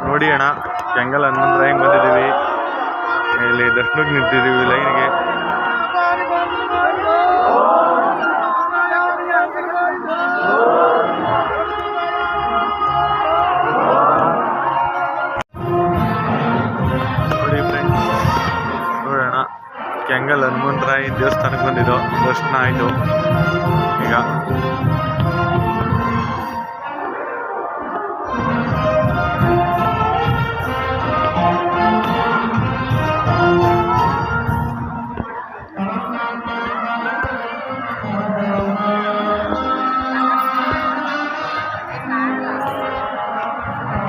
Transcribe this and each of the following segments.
ನೋಡಿ ಅಣ್ಣ, ಕೆಂಗಲ್ ಹನುಮಂತರಾಯಂಗೆ ಬಂದಿದ್ದೀವಿ. ಇಲ್ಲಿ ದರ್ಶನಕ್ಕೆ ನಿಂತಿದ್ದೀವಿ ಲೈನ್ಗೆ. ನೋಡಿ ಫ್ರೆಂಡ್ಸ್, ನೋಡೋಣ, ಕೆಂಗಲ್ ಹನುಮಂತರಾಯ ದೇವಸ್ಥಾನಕ್ಕೆ ಬಂದಿದ್ದು, ದರ್ಶನ ಆಯಿತು. ಈಗ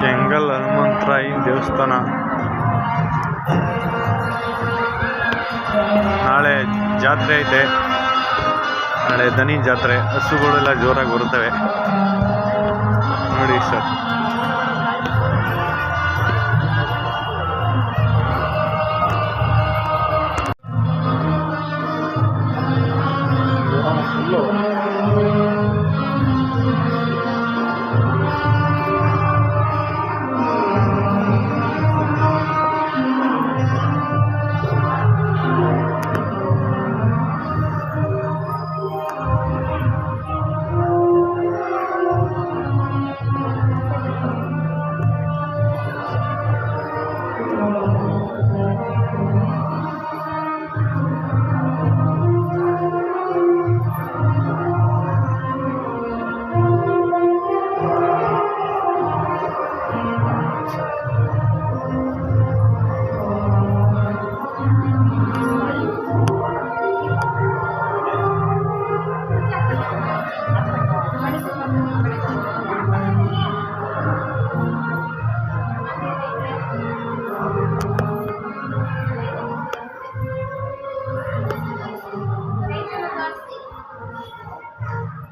ಕೆಂಗಲ್ ಹನುಮಂತರಾಯನ ದೇವಸ್ಥಾನ. ನಾಳೆ ಜಾತ್ರೆ ಐತೆ, ನಾಳೆ ದನಿ ಜಾತ್ರೆ. ಹಸುಗಳೆಲ್ಲ ಜೋರಾಗಿ ಬರುತ್ತವೆ ನೋಡಿ ಸರ್.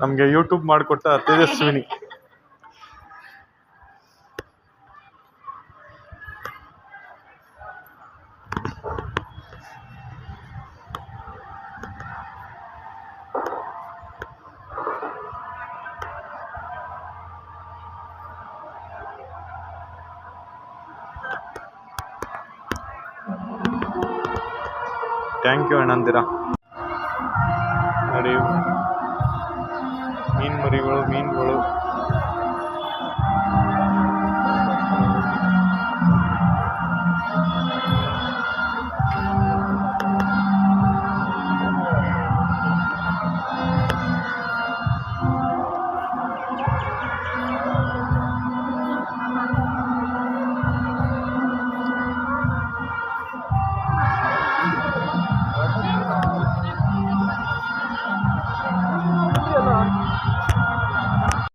ನಮಗೆ ಯೂಟ್ಯೂಬ್ ಮಾಡಿಕೊಟ್ಟ ತೇಜಸ್ವಿನಿ. Thank you ಅಣ್ಣಂದಿರ. ನೋಡಿ, ಮೀನುಗಳು